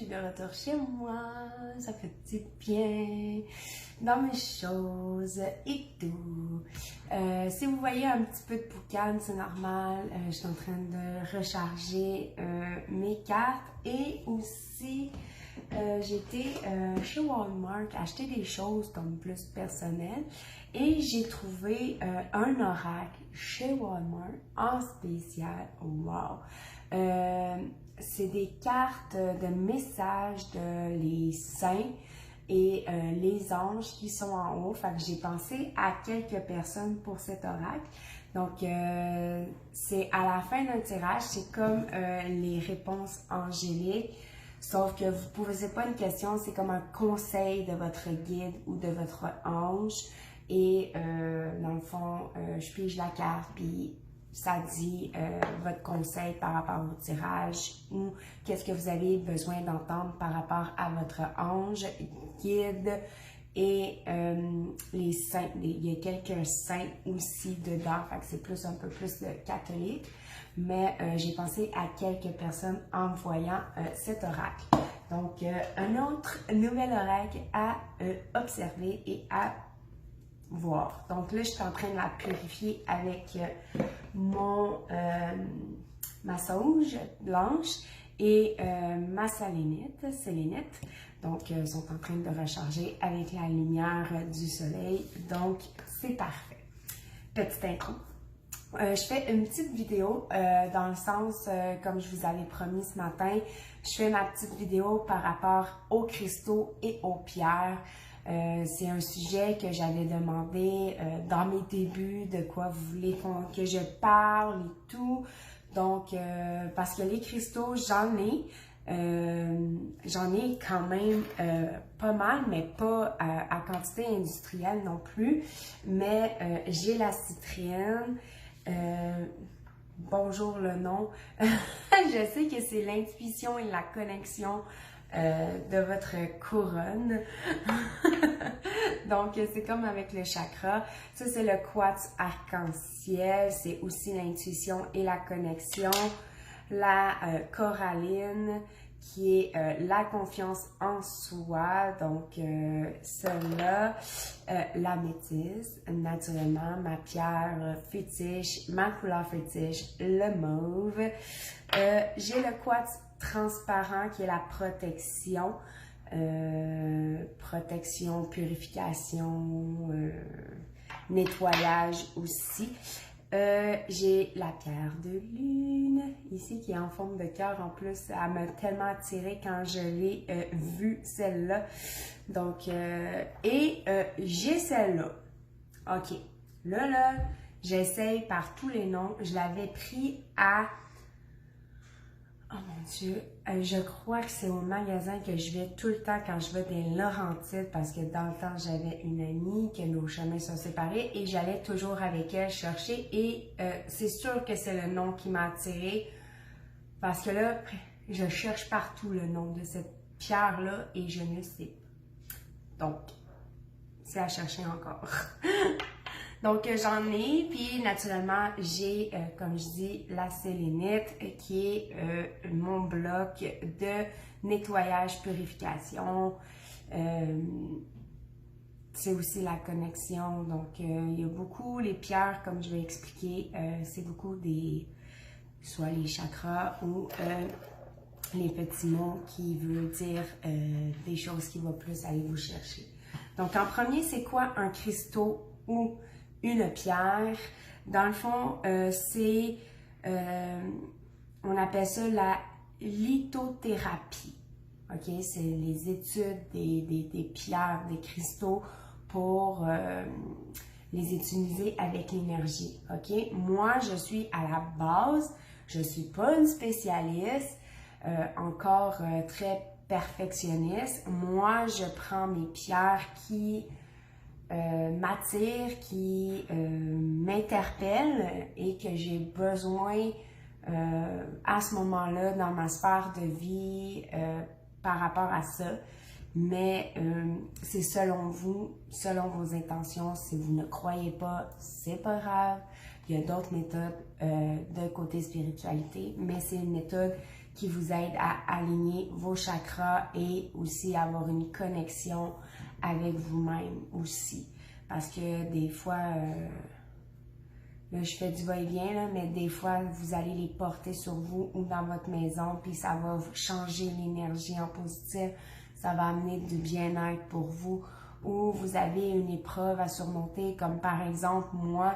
suis de retour chez moi, ça fait du bien dans mes choses et tout. Si vous voyez un petit peu de boucan, c'est normal, je suis en train de recharger mes cartes et aussi j'étais chez Walmart acheter des choses comme plus personnelles et j'ai trouvé un oracle chez Walmart en spécial. Wow! C'est des cartes de messages de les saints et les anges qui sont en haut. Fait que j'ai pensé à quelques personnes pour cet oracle. Donc, c'est à la fin d'un tirage, c'est comme les réponses angéliques. Sauf que vous ne posez pas une question, c'est comme un conseil de votre guide ou de votre ange. Et dans le fond, je pige la carte, puis ça dit votre conseil par rapport au tirage ou qu'est-ce que vous avez besoin d'entendre par rapport à votre ange, guide et les saints. Il y a quelques saints aussi dedans, fait que c'est plus un peu plus catholique. Mais j'ai pensé à quelques personnes en voyant cet oracle. Donc, un autre nouvel oracle à observer et à voir. Donc là, je suis en train de la purifier avec ma sauge blanche et ma sélénite. Donc, ils sont en train de recharger avec la lumière du soleil. Donc, c'est parfait. Petite intro. Je fais une petite vidéo dans le sens, comme je vous avais promis ce matin, je fais ma petite vidéo par rapport aux cristaux et aux pierres. C'est un sujet que j'avais demandé dans mes débuts, de quoi vous voulez que je parle et tout. Donc, parce que les cristaux, j'en ai quand même pas mal, mais pas à quantité industrielle non plus. Mais j'ai la citrine. Bonjour le nom. Je sais que c'est l'intuition et la connexion de votre couronne. Donc, c'est comme avec le chakra. Ça, c'est le quartz arc-en-ciel. C'est aussi l'intuition et la connexion. La coralline, qui est la confiance en soi, donc celle-là, l'améthyste, naturellement, ma pierre fétiche, ma couleur fétiche, le mauve. J'ai le quartz transparent qui est la protection, purification, nettoyage aussi. J'ai la pierre de lune, ici, qui est en forme de cœur. En plus, elle m'a tellement attirée quand je l'ai vue, celle-là. Donc, j'ai celle-là. OK. Là, j'essaye par tous les noms. Je l'avais pris à... Oh mon Dieu, je crois que c'est au magasin que je vais tout le temps quand je vais des Laurentides parce que dans le temps, j'avais une amie que nos chemins sont séparés et j'allais toujours avec elle chercher et c'est sûr que c'est le nom qui m'a attirée parce que là, je cherche partout le nom de cette pierre-là et je ne sais pas. Donc, c'est à chercher encore. Donc, j'en ai, puis naturellement, j'ai, comme je dis, la sélénite qui est mon bloc de nettoyage, purification. C'est aussi la connexion. Donc, il y a beaucoup, les pierres, comme je vais expliquer, c'est beaucoup soit les chakras ou les petits mots qui veulent dire des choses qui vont plus aller vous chercher. Donc, en premier, c'est quoi un cristaux ou une pierre? Dans le fond, on appelle ça la lithothérapie. OK? C'est les études des pierres, des cristaux pour les utiliser avec l'énergie. OK? Moi, je suis à la base, je ne suis pas une spécialiste, encore très perfectionniste. Moi, je prends mes pierres qui m'attire, qui m'interpelle et que j'ai besoin à ce moment-là dans ma sphère de vie par rapport à ça. Mais c'est selon vous, selon vos intentions. Si vous ne croyez pas, c'est pas grave. Il y a d'autres méthodes de côté spiritualité, mais c'est une méthode qui vous aident à aligner vos chakras et aussi avoir une connexion avec vous-même aussi. Parce que des fois, là, je fais du va-et-vient, là, mais des fois, vous allez les porter sur vous ou dans votre maison, puis ça va changer l'énergie en positif, ça va amener du bien-être pour vous, ou vous avez une épreuve à surmonter, comme par exemple, moi,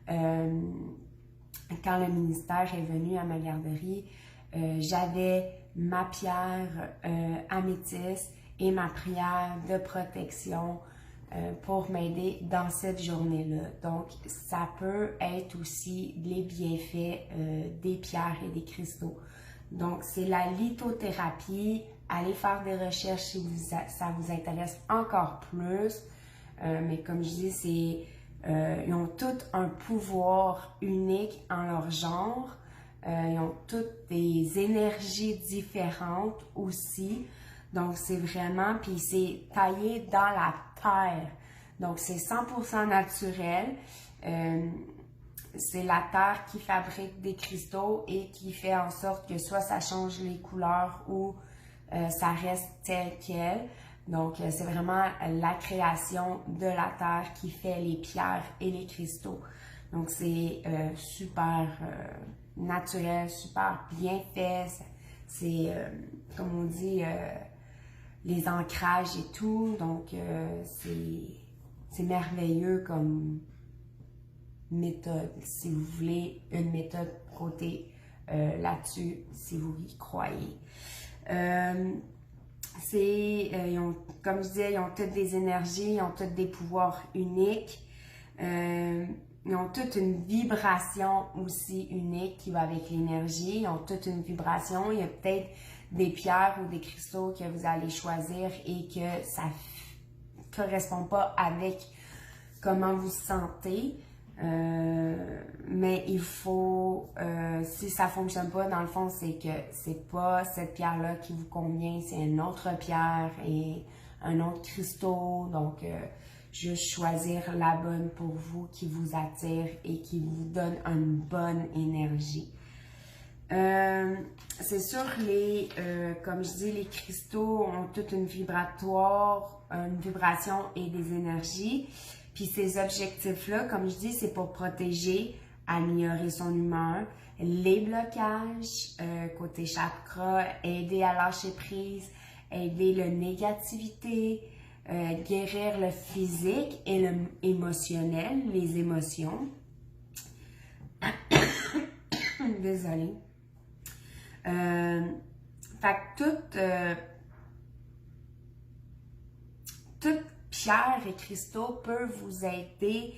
quand le ministère est venu à ma garderie, j'avais ma pierre améthyste et ma prière de protection pour m'aider dans cette journée-là. Donc, ça peut être aussi les bienfaits des pierres et des cristaux. Donc, c'est la lithothérapie. Allez faire des recherches si ça vous intéresse encore plus. Mais comme je dis, ils ont tous un pouvoir unique en leur genre. Ils ont toutes des énergies différentes aussi. Donc, c'est vraiment, puis c'est taillé dans la terre. Donc, c'est 100% naturel. C'est la terre qui fabrique des cristaux et qui fait en sorte que soit ça change les couleurs ou ça reste tel quel. Donc, c'est vraiment la création de la terre qui fait les pierres et les cristaux. Donc, c'est super naturel, super bien fait. C'est, comme on dit, les ancrages et tout. Donc, c'est merveilleux comme méthode, si vous voulez, une méthode côté là-dessus, si vous y croyez. Comme je disais, ils ont toutes des énergies, ils ont toutes des pouvoirs uniques. Ils ont toute une vibration aussi unique qui va avec l'énergie. Ils ont toute une vibration. Il y a peut-être des pierres ou des cristaux que vous allez choisir et que ça ne correspond pas avec comment vous vous sentez. Mais il faut, si ça ne fonctionne pas, dans le fond, c'est que c'est pas cette pierre-là qui vous convient, c'est une autre pierre et un autre cristaux. Donc, juste choisir la bonne pour vous, qui vous attire et qui vous donne une bonne énergie. C'est sûr, comme je dis, les cristaux ont toute une vibration et des énergies. Puis ces objectifs-là, comme je dis, c'est pour protéger, améliorer son humeur, les blocages, côté chakra, aider à lâcher prise, aider la négativité, guérir le physique et l'émotionnel, les émotions. Désolée. Fait que toute pierre et cristaux peuvent vous aider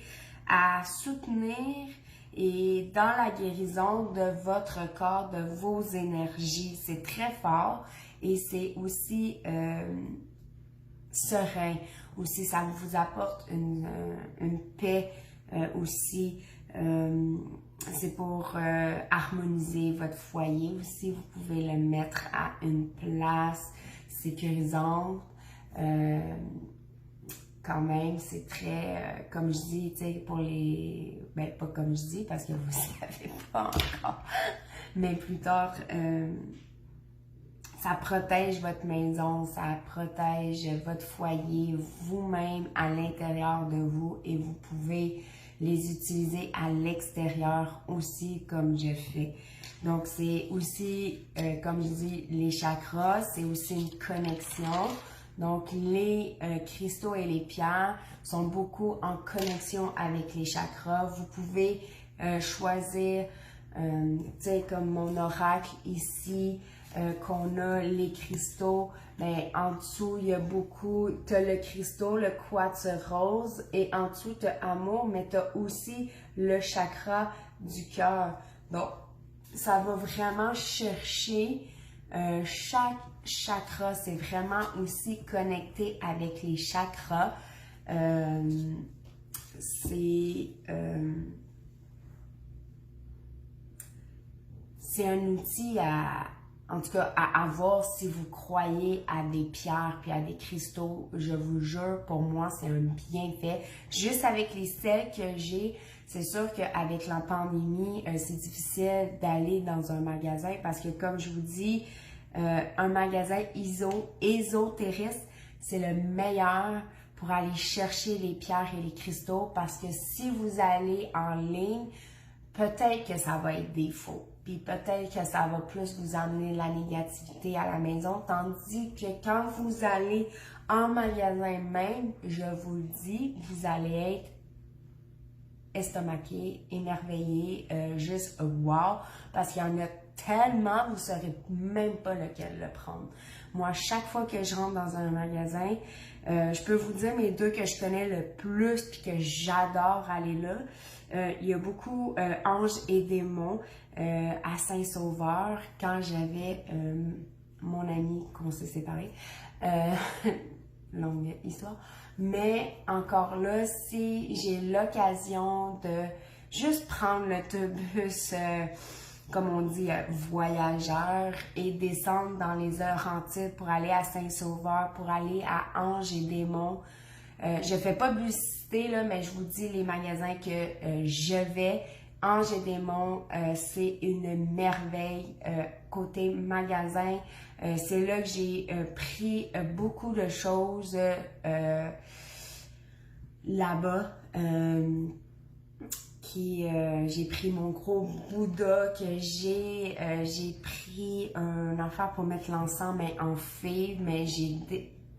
à soutenir et dans la guérison de votre corps, de vos énergies. C'est très fort et c'est aussi serein. Aussi, ça vous apporte une paix aussi. C'est pour harmoniser votre foyer aussi. Vous pouvez le mettre à une place sécurisante. Quand même, c'est très, comme je dis, tu sais, pour les... Ben, pas comme je dis, parce que vous ne savez pas encore, mais plus tard, ça protège votre maison, ça protège votre foyer, vous-même à l'intérieur de vous, et vous pouvez les utiliser à l'extérieur aussi, comme je fais. Donc, c'est aussi, comme je dis, les chakras, c'est aussi une connexion. Donc, les cristaux et les pierres sont beaucoup en connexion avec les chakras. Vous pouvez choisir, tu sais, comme mon oracle ici, qu'on a les cristaux. Ben, en dessous, il y a beaucoup, tu as le cristaux, le quartz rose, et en dessous, tu as amour, mais tu as aussi le chakra du cœur. Donc, ça va vraiment chercher chaque chakra, c'est vraiment aussi connecté avec les chakras. C'est un outil en tout cas, à avoir si vous croyez à des pierres puis à des cristaux. Je vous jure, pour moi, c'est un bienfait. Juste avec les sels que j'ai, C'est sûr qu'avec la pandémie, c'est difficile d'aller dans un magasin parce que, comme je vous dis, un magasin ésotériste, c'est le meilleur pour aller chercher les pierres et les cristaux parce que si vous allez en ligne, peut-être que ça va être des faux. Puis peut-être que ça va plus vous amener la négativité à la maison. Tandis que quand vous allez en magasin même, je vous le dis, vous allez être estomaqué, émerveillé, juste wow. Parce qu'il y en a tellement, vous ne saurez même pas lequel le prendre. Moi, chaque fois que je rentre dans un magasin, je peux vous dire mes deux que je connais le plus puis que j'adore aller là. Il y a beaucoup Anges et Démons à Saint-Sauveur quand j'avais mon ami qu'on s'est séparés. Longue histoire. Mais encore là, si j'ai l'occasion de juste prendre l'autobus, comme on dit, voyageur et descendre dans les Laurentides pour aller à Saint-Sauveur, pour aller à Anges et Démons. Je fais pas publicité, là, mais je vous dis les magasins que je vais. Anges et Démons, c'est une merveille. Côté magasin, c'est là que j'ai pris beaucoup de choses là-bas. J'ai pris mon gros Bouddha que j'ai pris un affaire pour mettre l'encens, mais en fée, mais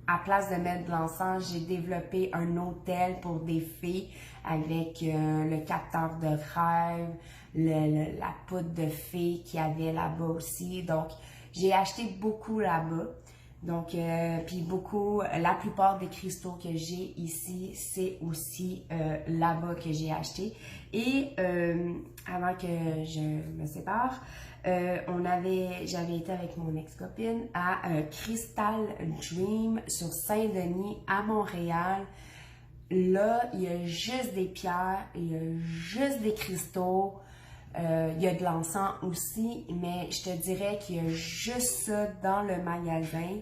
à place de mettre de l'encens, j'ai développé un hôtel pour des fées avec le capteur de rêve, la poudre de fée qu'il y avait là-bas aussi. Donc, j'ai acheté beaucoup là-bas. Donc, puis beaucoup, la plupart des cristaux que j'ai ici, c'est aussi là-bas que j'ai acheté. Et avant que je me sépare, j'avais été avec mon ex-copine à Crystal Dream sur Saint-Denis à Montréal. Là, il y a juste des pierres, il y a juste des cristaux. Il y a de l'encens aussi, mais je te dirais qu'il y a juste ça dans le magasin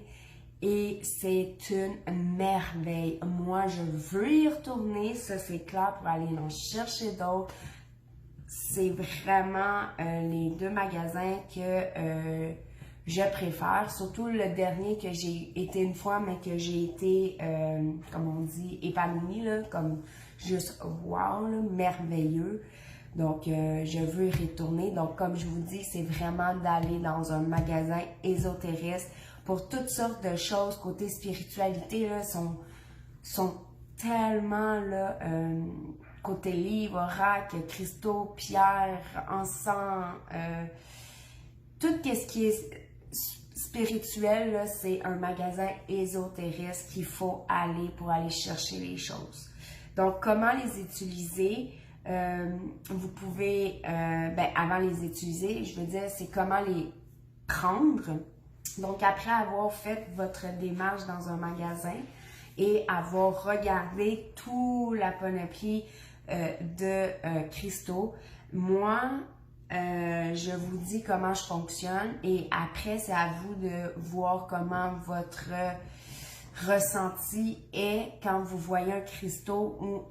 et c'est une merveille. Moi, je veux y retourner, ça c'est clair, pour aller en chercher d'autres. C'est vraiment les deux magasins que je préfère, surtout le dernier que j'ai été une fois, mais que j'ai été, comme on dit, épanouie, là, comme juste wow, là, merveilleux. Donc, je veux y retourner. Donc, comme je vous dis, c'est vraiment d'aller dans un magasin ésotériste pour toutes sortes de choses. Côté spiritualité, là, sont tellement, là, côté livre, oracle, cristaux, pierres, encens, tout ce qui est spirituel, là, c'est un magasin ésotériste qu'il faut aller pour aller chercher les choses. Donc, comment les utiliser? Vous pouvez, avant les utiliser, je veux dire, c'est comment les prendre. Donc, après avoir fait votre démarche dans un magasin et avoir regardé toute la panoplie de cristaux, moi, je vous dis comment je fonctionne et après, c'est à vous de voir comment votre ressenti est quand vous voyez un cristaux ou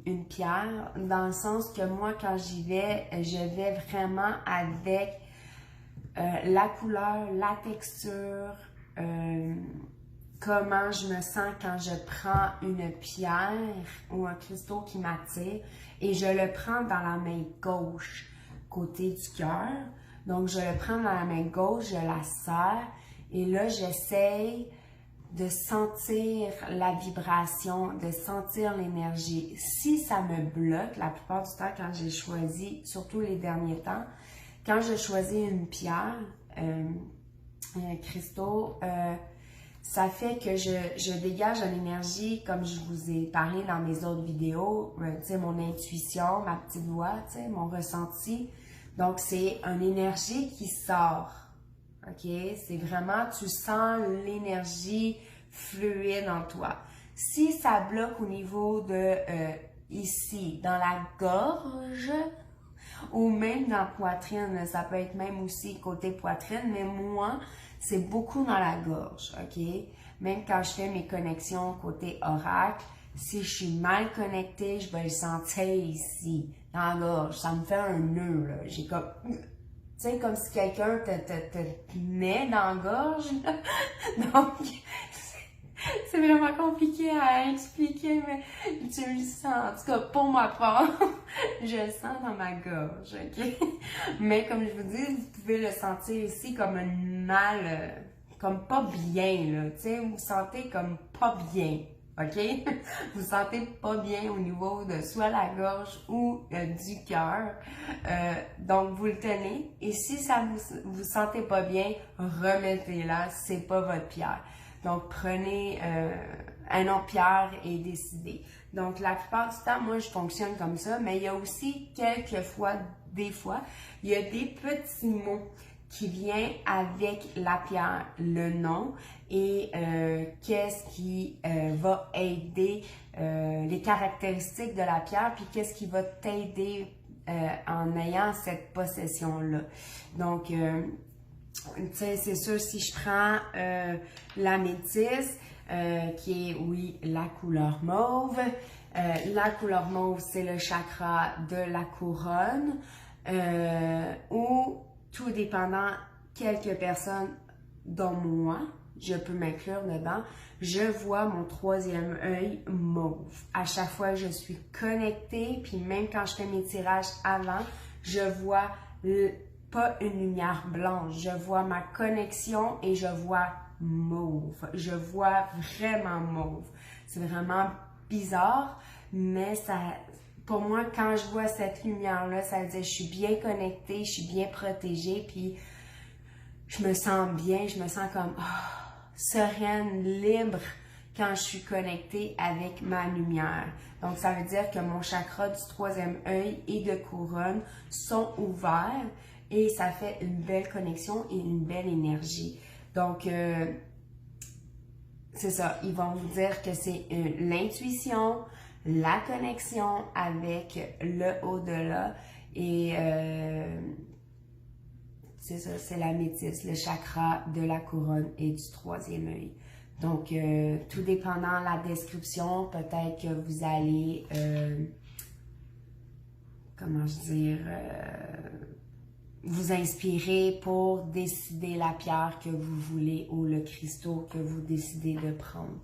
une pierre, dans le sens que moi, quand j'y vais, je vais vraiment avec la couleur, la texture, comment je me sens quand je prends une pierre ou un cristaux qui m'attire et je le prends dans la main gauche, côté du cœur. Donc, je le prends dans la main gauche, je la serre et là, j'essaye de sentir la vibration, de sentir l'énergie. Si ça me bloque, la plupart du temps, quand j'ai choisi, surtout les derniers temps, quand je choisis une pierre, un cristaux, ça fait que je dégage une énergie, comme je vous ai parlé dans mes autres vidéos, tu sais, mon intuition, ma petite voix, tu sais, mon ressenti. Donc, c'est une énergie qui sort. OK? C'est vraiment, tu sens l'énergie fluide en toi. Si ça bloque au niveau de ici, dans la gorge, ou même dans la poitrine, ça peut être même aussi côté poitrine, mais moi, c'est beaucoup dans la gorge, OK? Même quand je fais mes connexions côté oracle, Si je suis mal connectée, je vais le sentir ici, dans la gorge. Ça me fait un nœud, là. J'ai comme... Tu sais, comme si quelqu'un te met dans la gorge, là. Donc, c'est vraiment compliqué à expliquer, mais tu le sens. En tout cas, pour ma part, je le sens dans ma gorge, ok? Mais comme je vous dis, vous pouvez le sentir ici comme un mal, comme pas bien, là. Tu sais, vous vous sentez comme pas bien, ok? Vous vous sentez pas bien au niveau de soit la gorge ou du cœur. Donc, vous le tenez. Et si ça vous sentez pas bien, remettez-la. C'est pas votre pierre. Donc, prenez un autre pierre et décidez. Donc, la plupart du temps, moi, je fonctionne comme ça, mais il y a aussi des fois, il y a des petits mots qui viennent avec la pierre, le nom et qu'est-ce qui va aider, les caractéristiques de la pierre, puis qu'est-ce qui va t'aider en ayant cette possession-là. Donc, tu sais, c'est sûr, si je prends la métisse, qui est, oui, la couleur mauve. La couleur mauve, c'est le chakra de la couronne. Ou, tout dépendant, quelques personnes, dont moi, je peux m'inclure dedans, je vois mon troisième œil mauve. À chaque fois que je suis connectée, puis même quand je fais mes tirages avant, je vois pas une lumière blanche, je vois ma connexion et je vois mauve. Je vois vraiment mauve. C'est vraiment bizarre, mais ça, pour moi, quand je vois cette lumière-là, ça veut dire que je suis bien connectée, je suis bien protégée, puis je me sens bien, je me sens comme sereine, libre quand je suis connectée avec ma lumière. Donc, ça veut dire que mon chakra du troisième œil et de couronne sont ouverts et ça fait une belle connexion et une belle énergie. Donc, c'est ça, ils vont vous dire que c'est l'intuition, la connexion avec le au-delà et c'est ça, c'est la métisse, le chakra de la couronne et du troisième œil. Donc, tout dépendant de la description, peut-être que vous allez, comment je dire, vous inspirer pour décider la pierre que vous voulez ou le cristaux que vous décidez de prendre.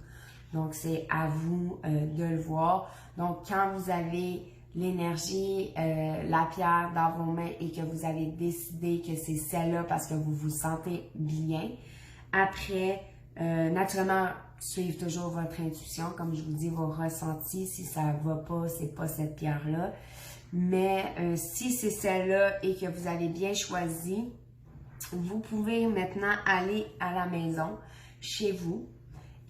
Donc, c'est à vous de le voir. Donc, quand vous avez l'énergie, la pierre dans vos mains et que vous avez décidé que c'est celle-là parce que vous vous sentez bien, après, naturellement, suivre toujours votre intuition, comme je vous dis, vos ressentis. Si ça ne va pas, c'est pas cette pierre-là. Mais si c'est celle-là et que vous avez bien choisi, vous pouvez maintenant aller à la maison, chez vous,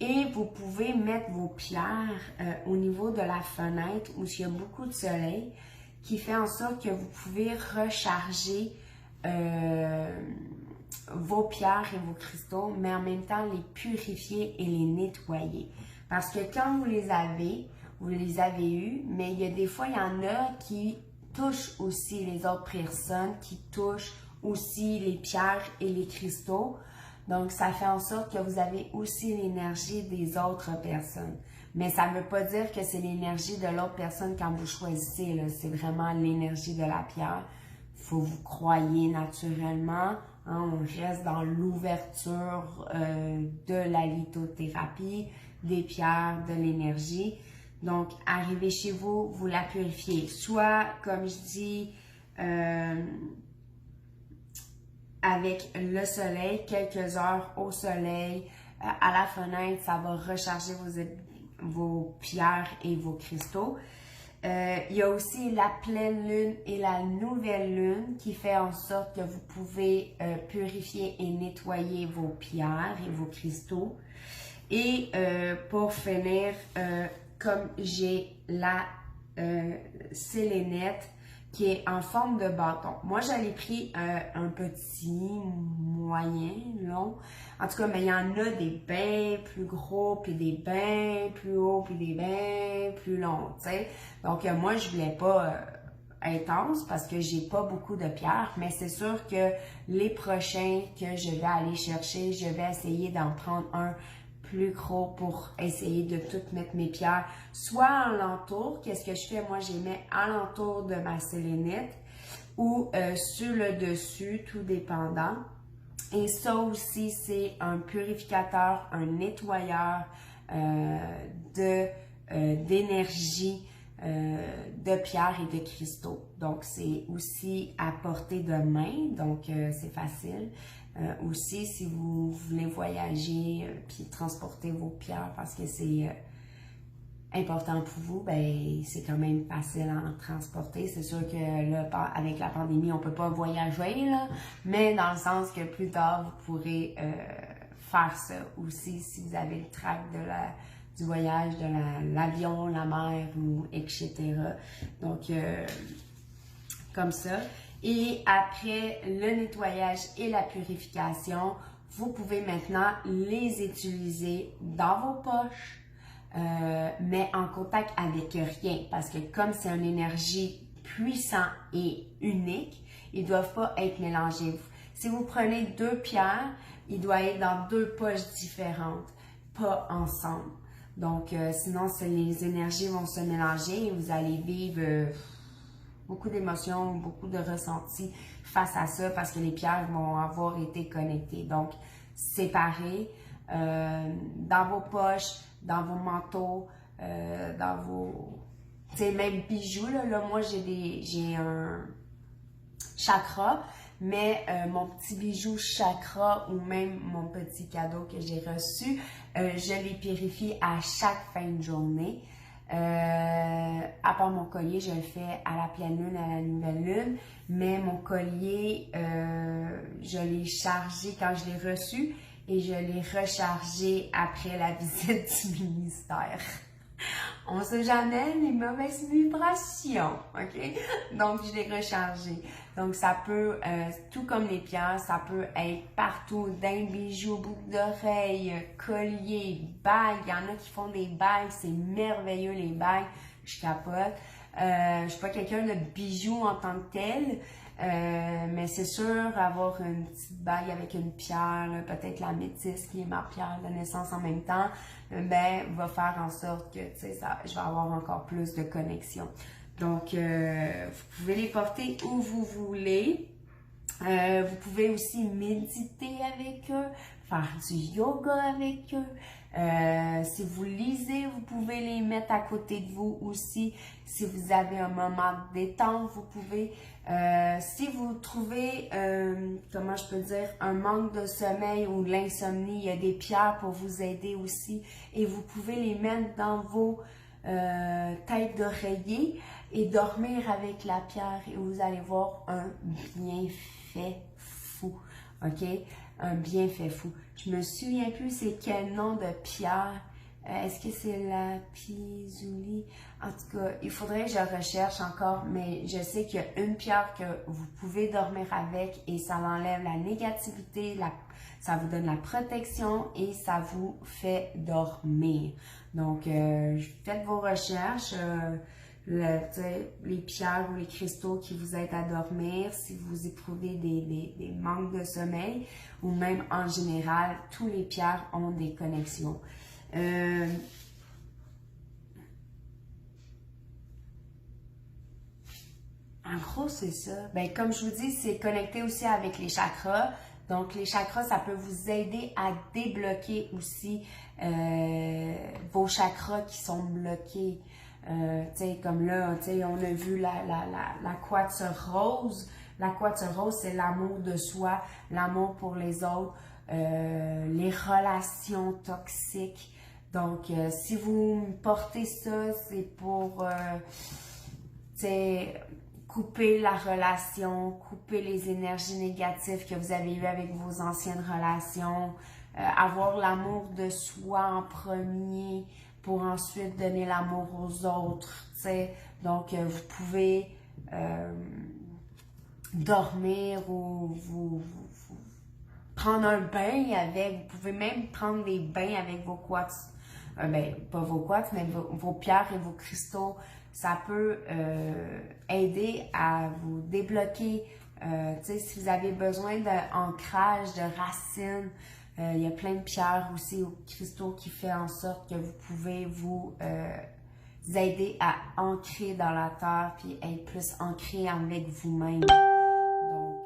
et vous pouvez mettre vos pierres au niveau de la fenêtre où il y a beaucoup de soleil, qui fait en sorte que vous pouvez recharger vos pierres et vos cristaux, mais en même temps les purifier et les nettoyer. Parce que quand vous les avez eus, mais il y a des fois, il y en a qui touchent aussi les autres personnes, qui touchent aussi les pierres et les cristaux. Donc, ça fait en sorte que vous avez aussi l'énergie des autres personnes. Mais ça ne veut pas dire que c'est l'énergie de l'autre personne quand vous choisissez. C'est vraiment l'énergie de la pierre. Il faut vous croyer naturellement. Hein, on reste dans l'ouverture de la lithothérapie, des pierres, de l'énergie. Donc, arrivez chez vous, vous la purifiez. Soit, comme je dis, avec le soleil, quelques heures au soleil, à la fenêtre, ça va recharger vos pierres et vos cristaux. Il y a aussi la pleine lune et la nouvelle lune qui fait en sorte que vous pouvez purifier et nettoyer vos pierres et vos cristaux. Et pour finir, comme j'ai la sélénite qui est en forme de bâton. Moi, j'avais pris un petit, moyen, long. En tout cas, mais il y en a des bien plus gros, puis des bien plus hauts, puis des bien plus longs, tu sais. Donc, moi, je voulais pas intense parce que j'ai pas beaucoup de pierres, mais c'est sûr que les prochains que je vais aller chercher, je vais essayer d'en prendre un plus gros pour essayer de toutes mettre mes pierres, soit alentour. Qu'est-ce que je fais? Moi, je les mets alentour de ma sélénite ou sur le dessus, tout dépendant. Et ça aussi, c'est un purificateur, un nettoyeur d'énergie, de pierres et de cristaux. Donc, c'est aussi à portée de main, donc c'est facile. Aussi, si vous voulez voyager puis transporter vos pierres parce que c'est important pour vous, ben c'est quand même facile à en transporter. C'est sûr que là, avec la pandémie, on peut pas voyager, là, mais dans le sens que plus tard, vous pourrez faire ça aussi si vous avez le trac du voyage, de l'avion, la mer, ou etc. Donc, comme ça. Et après le nettoyage et la purification, vous pouvez maintenant les utiliser dans vos poches, mais en contact avec rien, parce que comme c'est une énergie puissante et unique, ils ne doivent pas être mélangés. Si vous prenez deux pierres, ils doivent être dans deux poches différentes, pas ensemble. Donc, sinon, les énergies vont se mélanger et vous allez vivre beaucoup d'émotions, beaucoup de ressentis face à ça parce que les pierres vont avoir été connectées. Donc, séparées dans vos poches, dans vos manteaux, dans vos... Tu sais, même bijoux, là moi, j'ai un chakra, mais mon petit bijou chakra ou même mon petit cadeau que j'ai reçu, je les purifie à chaque fin de journée. À part mon collier, je le fais à la pleine lune, à la nouvelle lune, mais mon collier, je l'ai chargé quand je l'ai reçu et je l'ai rechargé après la visite du ministère. On sait jamais les mauvaises vibrations, ok? Donc, je l'ai rechargé. Donc, ça peut, tout comme les pierres, ça peut être partout, d'un bijou, boucle d'oreille, collier, bague. Il y en a qui font des bagues, c'est merveilleux les bagues, je capote. Je suis pas quelqu'un de bijoux en tant que tel, mais c'est sûr, avoir une petite bague avec une pierre, peut-être la métisse qui est ma pierre de naissance en même temps, ben, va faire en sorte que, tu sais, je vais avoir encore plus de connexion. Donc, vous pouvez les porter où vous voulez. Vous pouvez aussi méditer avec eux, faire du yoga avec eux. Si vous lisez, vous pouvez les mettre à côté de vous aussi. Si vous avez un moment de détente, vous pouvez. Si vous trouvez, comment je peux dire, un manque de sommeil ou de l'insomnie, il y a des pierres pour vous aider aussi. Et vous pouvez les mettre dans vos têtes d'oreiller et dormir avec la pierre et vous allez voir un bienfait fou, ok? Un bienfait fou. Je me souviens plus c'est quel nom de pierre. Est-ce que c'est la Pizuli? En tout cas, il faudrait que je recherche encore, mais je sais qu'il y a une pierre que vous pouvez dormir avec et ça enlève la négativité, ça vous donne la protection et ça vous fait dormir. Donc, faites vos recherches. Les pierres ou les cristaux qui vous aident à dormir, si vous éprouvez des manques de sommeil ou même en général, tous les pierres ont des connexions. En gros, c'est ça. Ben, comme je vous dis, c'est connecté aussi avec les chakras. Donc, les chakras, ça peut vous aider à débloquer aussi vos chakras qui sont bloqués. Comme là, on a vu la quartz rose. La quartz rose, c'est l'amour de soi, l'amour pour les autres, les relations toxiques. Donc, si vous portez ça, c'est pour, couper la relation, couper les énergies négatives que vous avez eues avec vos anciennes relations, avoir l'amour de soi en premier, pour ensuite donner l'amour aux autres, tu sais. Donc, vous pouvez dormir ou vous prendre un bain avec, vous pouvez même prendre des bains avec vos quartz, ben, pas vos quartz, mais vos pierres et vos cristaux. Ça peut aider à vous débloquer Tu sais, si vous avez besoin d'ancrage, de racines, il y a plein de pierres aussi aux cristaux qui fait en sorte que vous pouvez vous aider à ancrer dans la terre puis être plus ancré avec vous-même. Donc,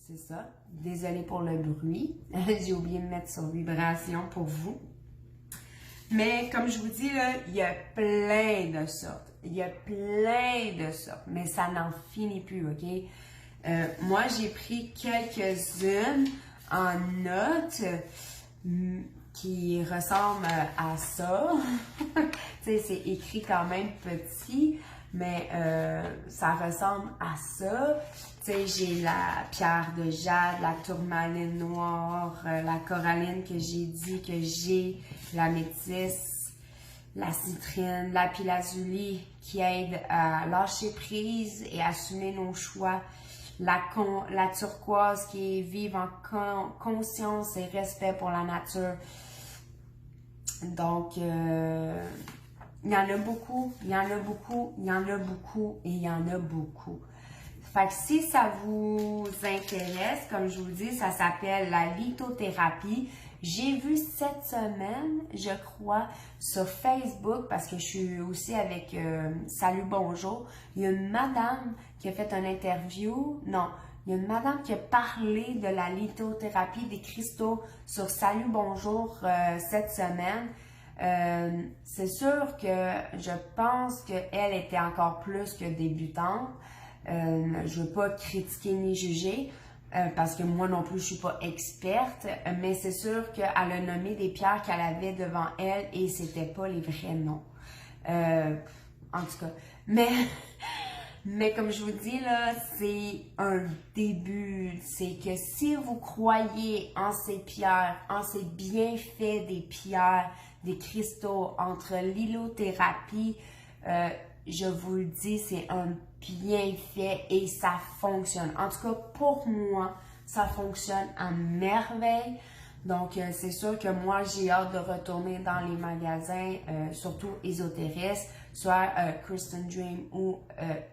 c'est ça. Désolée pour le bruit. J'ai oublié de mettre sur vibration pour vous. Mais comme je vous dis, là, il y a plein de sortes. Il y a plein de sortes, mais ça n'en finit plus, OK? Moi, j'ai pris quelques-unes en notes qui ressemblent à ça. Tu sais, c'est écrit quand même petit, mais ça ressemble à ça. Tu sais, j'ai la pierre de jade, la tourmaline noire, la coralline que j'ai dit que j'ai, la métisse, la citrine, la lapis-lazuli qui aide à lâcher prise et assumer nos choix, la turquoise qui est vive en conscience et respect pour la nature. Donc, il y en a beaucoup, il y en a beaucoup, il y en a beaucoup et il y en a beaucoup. Fait que si ça vous intéresse, comme je vous dis, ça s'appelle la lithothérapie. J'ai vu cette semaine, je crois, sur Facebook, parce que je suis aussi avec Salut Bonjour, il y a une madame qui a fait une interview, non, il y a une madame qui a parlé de la lithothérapie des cristaux sur Salut Bonjour cette semaine. C'est sûr que je pense qu'elle était encore plus que débutante. Je ne veux pas critiquer ni juger parce que moi non plus je suis pas experte, mais c'est sûr qu'elle a nommé des pierres qu'elle avait devant elle et c'était pas les vrais noms. En tout cas, mais comme je vous dis là, c'est un début. C'est que si vous croyez en ces pierres, en ces bienfaits des pierres, des cristaux, entre l'hyliothérapie, je vous le dis, c'est un bienfait et ça fonctionne. En tout cas, pour moi, ça fonctionne à merveille. Donc, c'est sûr que moi, j'ai hâte de retourner dans les magasins, surtout ésotéristes, soit Kristen Dream ou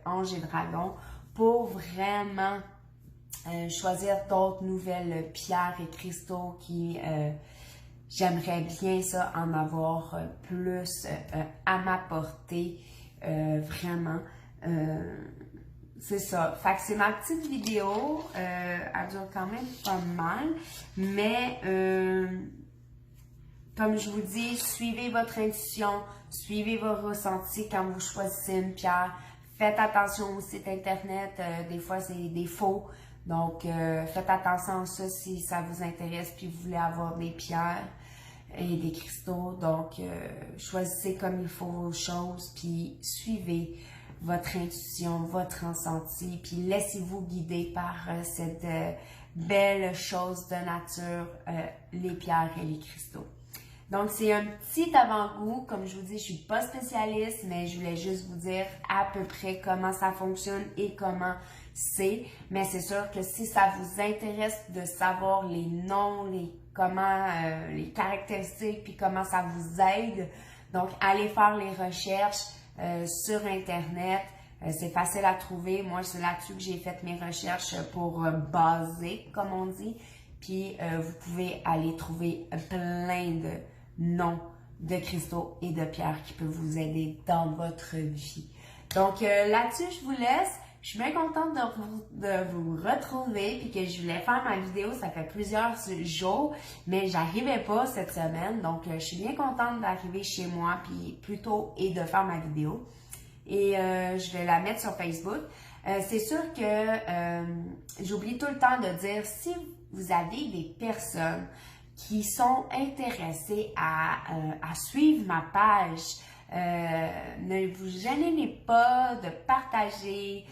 Ange et Dragon, pour vraiment choisir d'autres nouvelles pierres et cristaux qui... j'aimerais bien ça en avoir plus à ma portée. Vraiment. C'est ça. Fait que c'est ma petite vidéo. Elle dure quand même pas mal. Mais comme je vous dis, suivez votre intuition, suivez vos ressentis quand vous choisissez une pierre. Faites attention au site internet. Des fois, c'est des faux. Donc, faites attention à ça si ça vous intéresse puis vous voulez avoir des pierres et des cristaux. Donc, choisissez comme il faut vos choses, puis suivez votre intuition, votre ressenti, puis laissez-vous guider par cette belle chose de nature, les pierres et les cristaux. Donc, c'est un petit avant-goût. Comme je vous dis, je suis pas spécialiste, mais je voulais juste vous dire à peu près comment ça fonctionne et comment c'est. Mais c'est sûr que si ça vous intéresse de savoir les noms, les caractéristiques, puis comment ça vous aide, donc allez faire les recherches sur Internet. C'est facile à trouver. Moi, c'est là-dessus que j'ai fait mes recherches pour baser, comme on dit. Puis, vous pouvez aller trouver plein de noms de cristaux et de pierres qui peuvent vous aider dans votre vie. Donc, là-dessus, je vous laisse. Je suis bien contente de vous retrouver puis que je voulais faire ma vidéo. Ça fait plusieurs jours, mais j'arrivais pas cette semaine. Donc, je suis bien contente d'arriver chez moi puis plus tôt et de faire ma vidéo. Et je vais la mettre sur Facebook. C'est sûr que j'oublie tout le temps de dire, si vous avez des personnes qui sont intéressées à suivre ma page, ne vous gênez pas de partager,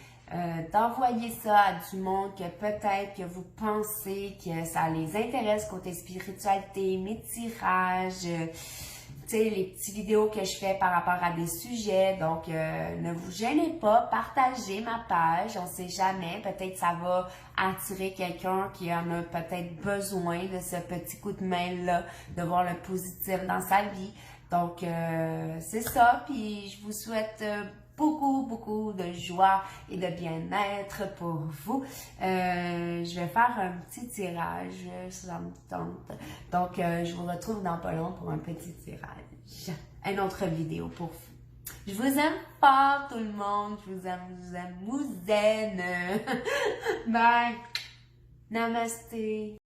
d'envoyer ça à du monde que peut-être que vous pensez que ça les intéresse côté spiritualité, mes tirages, tu sais, les petites vidéos que je fais par rapport à des sujets. Donc, ne vous gênez pas, partagez ma page, on sait jamais, peut-être ça va attirer quelqu'un qui en a peut-être besoin de ce petit coup de main-là, de voir le positif dans sa vie. Donc, c'est ça, puis je vous souhaite beaucoup de joie et de bien-être pour vous. Je vais faire un petit tirage, ça me tente. Donc, je vous retrouve dans pas long pour un petit tirage. Une autre vidéo pour vous. Je vous aime fort tout le monde. Je vous aime, vous aime. Bye. Namaste.